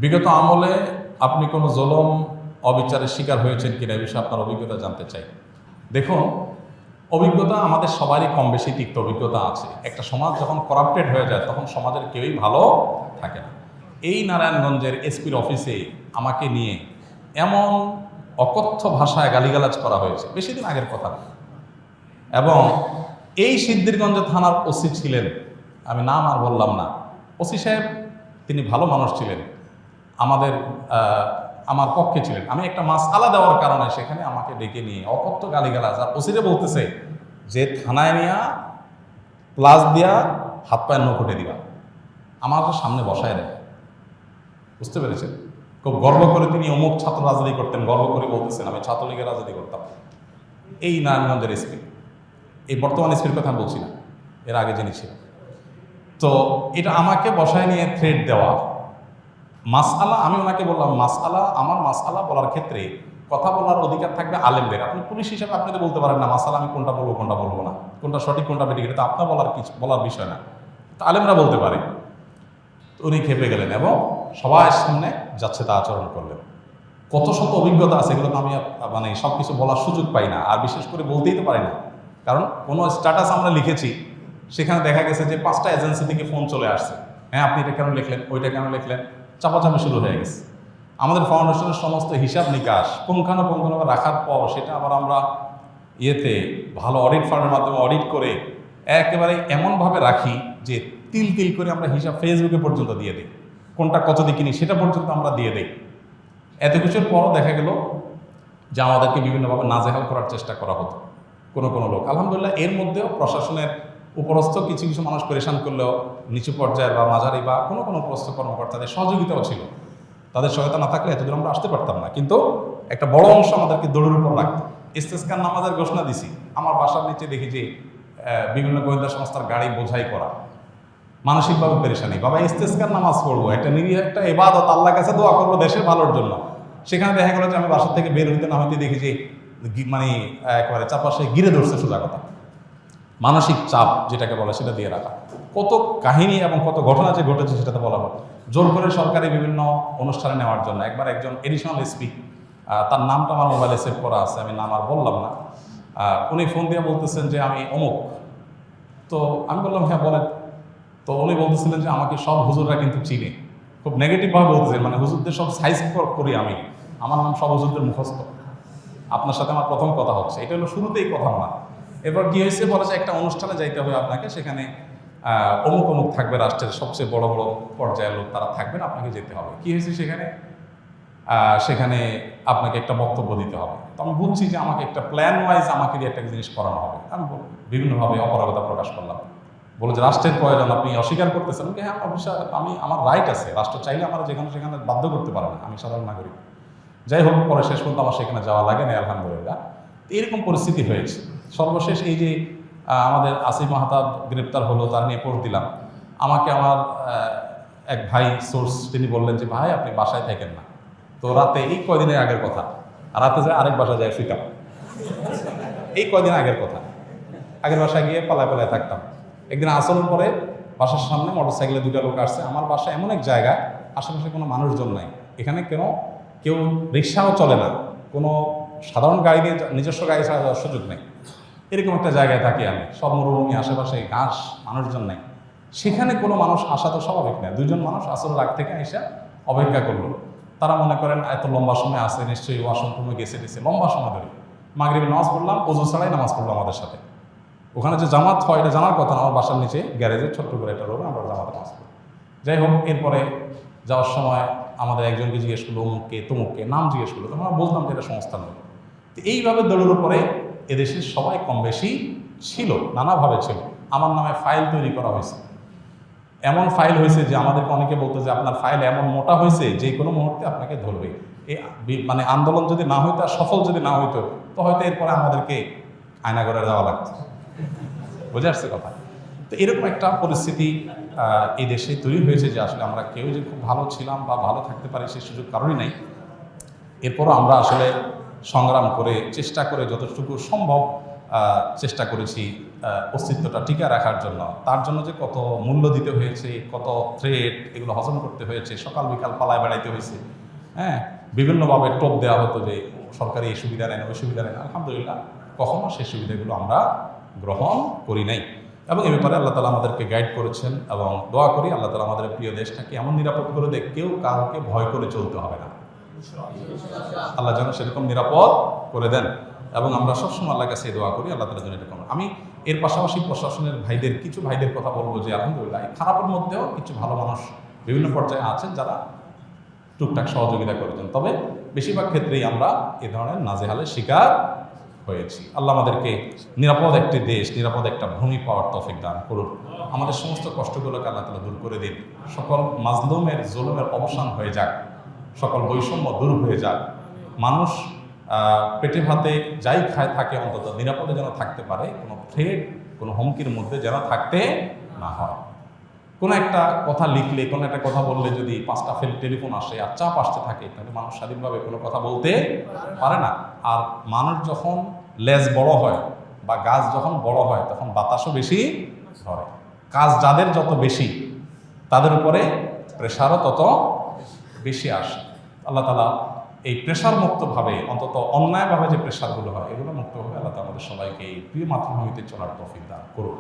বিগত আমলে আপনি কোনো জুলুম অবিচারের শিকার হয়েছেন কিনা এই বিষয়ে আপনার অভিজ্ঞতা জানতে চাই। দেখুন, অভিজ্ঞতা আমাদের সবারই কম বেশি তিক্ত অভিজ্ঞতা আছে। একটা সমাজ যখন করাপ্টেড হয়ে যায় তখন সমাজের কেউই ভালো থাকে না। এই নারায়ণগঞ্জের এসপির অফিসে আমাকে নিয়ে এমন অকথ্য ভাষায় গালিগালাজ করা হয়েছে, বেশি দিন আগের কথা। এবং এই সিদ্ধিরগঞ্জ থানার ওসি ছিলেন, আমি নাম আর বললাম না, ওসি সাহেব তিনি ভালো মানুষ ছিলেন, আমার পক্ষে ছিলেন। আমি একটা মাসআলা দেওয়ার কারণে সেখানে আমাকে ডেকে নিয়ে অকথ্য গালিগালাজ, আর ওসিরে বলতেছে যে থানায় নিয়ে প্লাস দিয়া হাত পায়ের নখুটে দিবা, আমার সামনে বসায় দেয়। বুঝতে পেরেছেন? খুব গর্ব করে তিনি অমুক ছাত্র রাজনীতি করতেন, গর্ব করে বলতেছেন আমি ছাত্রলীগের রাজনীতি করতাম। এই নারায়ণগঞ্জের এসপি, এই বর্তমান এসপির কথা আমি বলছি না, এর আগে যিনি ছিল। তো এটা আমাকে বসায় নিয়ে থ্রেট দেওয়া। মাসআলা, আমি ওনাকে বললাম আমার মাসআলা বলার ক্ষেত্রে কথা বলার অধিকার থাকবে আলেমদের। আপনি পুলিশ হিসেবে আপনি তো বলতে পারেন না মাসআলা আমি কোনটা বলবো কোনটা বলবো না, কোনটা সঠিক কোনটা বেঠিক, এটা তো আপনার বলার বিষয় না, তো আলেমরা বলতে পারে। তো উনি খেপে গেলেন এবং সবার সামনে যাচ্ছে তা আচরণ করলেন। কত শত অভিজ্ঞতা আছে, এগুলো তো আমি সব কিছু বলার সুযোগ পাই না, আর বিশেষ করে বলতেই তো পারি না। কারণ কোনো স্ট্যাটাস আমরা লিখেছি, সেখানে দেখা গেছে যে 5টা এজেন্সি থেকে ফোন চলে আসছে, হ্যাঁ আপনি এটা কেন লিখলেন, ওইটা কেন লিখলেন, চাপাচাপি শুরু হয়ে গেছে। আমাদের ফাউন্ডেশনের সমস্ত হিসাব নিকাশ পুঙ্খানুপুঙ্খভাবে রাখার পর সেটা আবার আমরা ভালো অডিট ফার্মের মাধ্যমে অডিট করে একেবারে এমনভাবে রাখি যে তিল তিল করে আমরা হিসাব ফেসবুকে পর্যন্ত দিয়ে দিই, কোনটা কত দিয়ে কিনি সেটা পর্যন্ত আমরা দিয়ে দিই। এত কিছুর পরও দেখা গেল যে আমাদেরকে বিভিন্নভাবে নাজেহাল করার চেষ্টা করা হতো কোনো লোক। আলহামদুলিল্লাহ এর মধ্যেও প্রশাসনের উপরস্থ কিছু কিছু মানুষ পরেশান করলেও নিচু পর্যায়ের বা মাঝারি বা কোনো উপরস্থ কর্মকর্তাদের সহযোগিতাও ছিল। তাদের সহায়তা না থাকলে এতদূর আমরা আসতে পারতাম না। কিন্তু একটা বড় অংশ আমাদেরকে দৌড়ের উপর রাখতো। ইস্তেসকার নামাজের ঘোষণা দিছি, আমার বাসার নিচে দেখি যে বিভিন্ন গোয়েন্দা সংস্থার গাড়ি বোঝাই করা, মানসিকভাবে পেরেশানি, বাবা ইস্তেসকার নামাজ পড়বো, একটা নিরীহ একটা ইবাদত, আল্লাহর কাছে দোয়া করবো দেশের ভালোর জন্য। সেখানে দেখা গেল যে আমি বাসা থেকে বের হইতে না হইতে দেখি যে একেবারে চারপাশে ঘিরে ধরছে, সোজা কথা মানসিক চাপ যেটাকে বলে সেটা দিয়ে রাখা। কত কাহিনী এবং কত ঘটনা যে ঘটেছে সেটা তো বলা হয়। জোর করে সরকারি বিভিন্ন অনুষ্ঠানে নেওয়ার জন্য একবার একজন এডিশনাল এসপি, তার নামটা আমার মোবাইলে সেভ করা আছে, আমি নাম আর বললাম না, উনি ফোন দিয়ে বলতেছেন যে আমি অমুক। তো আমি বললাম হ্যাঁ বলেন। তো উনি বলতেছিলেন যে আমাকে সব হুজুররা কিন্তু চিনে, খুব নেগেটিভভাবে বলতেছেন, মানে হুজুরদের সব সাইজ করি আমি, আমার নাম সব হুজুরদের মুখস্থ, আপনার সাথে আমার প্রথম কথা হচ্ছে। এটা হলো শুরুতেই কথা না। এরপর কী হয়েছে, বলে যে একটা অনুষ্ঠানে যাইতে হবে আপনাকে, সেখানে অমুক থাকবে, রাষ্ট্রের সবচেয়ে বড় বড় পর্যায়ের লোক তারা থাকবেন, আপনাকে যেতে হবে। কী হয়েছে সেখানে আপনাকে একটা বক্তব্য দিতে হবে। তো আমি বুঝছি যে আমাকে একটা প্ল্যান ওয়াইজ আমাকে দিয়ে একটা জিনিস করানো হবে। আমি বিভিন্নভাবে অপারগতা প্রকাশ করলাম, বলে যে রাষ্ট্রের প্রয়োজন আপনি অস্বীকার করতেছেন। হ্যাঁ আমার রাইট আছে, রাষ্ট্র চাইলে আমার যেখানে সেখানে বাধ্য করতে পারে না, আমি সাধারণ নাগরিক। যাই হোক, পরে শেষ পর্যন্ত আমার সেখানে যাওয়া লাগে না আলহামদুলিল্লাহ। এরকম পরিস্থিতি হয়েছে। সর্বশেষ এই যে আমাদের আসিফ মাহতাব গ্রেপ্তার হলো, তার নিয়ে পোস্ট দিলাম, আমাকে আমার এক ভাই সোর্স তিনি বললেন যে ভাই আপনি বাসায় থাকেন না। তো রাতে, এই কয়দিনের আগের কথা, রাতে যায় আরেক বাসায় যায় শুইতাম, এই কয়দিন আগের কথা, আগের বাসায় গিয়ে পালায় থাকতাম। একদিন আসরের পরে বাসার সামনে মোটরসাইকেলে 2টা লোক আসছে। আমার বাসা এমন এক জায়গায় আশেপাশে কোনো মানুষজন নাই, এখানে কেউ রিক্সাও চলে না, কোনো সাধারণ গাড়ি দিয়ে নিজস্ব গাড়ি ছাড়া যাওয়ার সুযোগ নেই, এরকম একটা জায়গায় থাকি আমি। সব মরুভূমি, আশেপাশে ঘাস, মানুষজন নাই। সেখানে কোনো মানুষ আসা তো স্বাভাবিক নয়। 2জন মানুষ আসরের আগ থেকে এসে অপেক্ষা করলো। তারা মনে করেন এত লম্বা সময় আসে, নিশ্চয়ই ওয়াশরুম রুমে গেছে লম্বা সময় ধরে। মাগরিবের নামাজ পড়লাম, ওযু ছাড়াই নামাজ পড়লো আমাদের সাথে। ওখানে যে জামাত হয় এটা জানার কথা না, আমার বাসার নিচে গ্যারেজে ছোট্ট করে একটা রুমে আমরা জামাতে নামাজ পড়ি। যাই হোক, এরপরে যাওয়ার সময় আমাদের একজনকে জিজ্ঞেস করলো অমুককে তমুককে, নাম জিজ্ঞেস করলো, তখন আমরা বুঝলাম যে এটা সংস্থান নেই। তো এইভাবে দৌড়ের উপরে এদেশের সবাই কম বেশি ছিল, নানাভাবে ছিল। আমার নামে ফাইল তৈরি করা হয়েছে, এমন ফাইল হয়েছে যে আমাদেরকে অনেকে বলতো যে আপনার ফাইল এমন মোটা হয়েছে যে কোনো মুহূর্তে আপনাকে ধরবে। এই আন্দোলন যদি না হইতো, আর সফল যদি না হইতো, তো হয়তো এরপরে আমাদেরকে আয়নাঘরে যাওয়া লাগতো। বুঝে আসছে কথা? তো এরকম একটা পরিস্থিতি এই দেশে তৈরি হয়েছে যে আসলে আমরা কেউ যে খুব ভালো ছিলাম বা ভালো থাকতে পারি সেই সুযোগ কারণই নাই। এরপরও আমরা আসলে সংগ্রাম করে চেষ্টা করে যতটুকু সম্ভব চেষ্টা করেছি অস্তিত্বটা টিকে রাখার জন্য। তার জন্য যে কত মূল্য দিতে হয়েছে, কত থ্রেট, এগুলো হজম করতে হয়েছে, সকাল বিকাল পালায় বেড়াইতে হয়েছে, হ্যাঁ, বিভিন্নভাবে টোপ দেওয়া হতো যে সরকারি এই সুবিধা নেন, ওই সুবিধা নেন। আলহামদুলিল্লাহ কখনো সেই সুবিধাগুলো আমরা গ্রহণ করি নাই, এবং এ ব্যাপারে আল্লাহ তালা আমাদেরকে গাইড করেছেন। এবং দোয়া করি আল্লাহ তালা আমাদের প্রিয় দেশটাকে এমন নিরাপদ করে দেয়, কেউ কাউকে ভয় করে চলতে হবে না। আল্লাহ যেন সেরকম নিরাপদ করে দেন, এবং আমরা সবসময় আল্লাহর কাছে দোয়া করি আল্লাহ তালা যেন এরকম। আমি এর পাশাপাশি প্রশাসনের কিছু ভাইদের কথা বলবো যে আলহামদুলিল্লাহ খারাপের মধ্যেও কিছু ভালো মানুষ বিভিন্ন পর্যায়ে আছেন যারা টুকটাক সহযোগিতা করেছেন, তবে বেশিরভাগ ক্ষেত্রেই আমরা এ ধরনের নাজেহালের শিকার হয়েছি। আল্লাহ আমাদেরকে নিরাপদ একটি দেশ, নিরাপদ একটা ভূমি পাওয়ার তৌফিক দান করুন। আমাদের সমস্ত কষ্টগুলোকে আল্লাহ তাআলা দূর করে দিন। সকল মাজলুমের জুলুমের অবসান হয়ে যাক, সকল বৈষম্য দূর হয়ে যাক। মানুষ পেটে ভাতে যাই খায় থাকে অন্তত নিরাপদে যেন থাকতে পারে, কোনো থ্রেট, কোনো হুমকির মধ্যে যেন থাকতে না হয়। কোনো একটা কথা লিখলে, কোনো একটা কথা বললে যদি 5টা টেলিফোন আসে আর চাপ আসতে থাকে, তাহলে মানুষ স্বাধীনভাবে কোনো কথা বলতে পারে না। আর মানুষ যখন লেজ বড় হয় বা গাছ যখন বড় হয়, তখন বাতাসও বেশি ধরে। কাজ যাদের যত বেশি, তাদের উপরে প্রেশারও তত বেশি আসে। আল্লাহ তাআলা এই প্রেশার মুক্তভাবে, অন্তত অন্যায়ভাবে যে প্রেশারগুলো হয়, এগুলো মুক্তভাবে আল্লাহ তাআলা আমাদের সবাইকে এই প্রিয় মাতৃভূমিতে চলার তৌফিক দান করুন।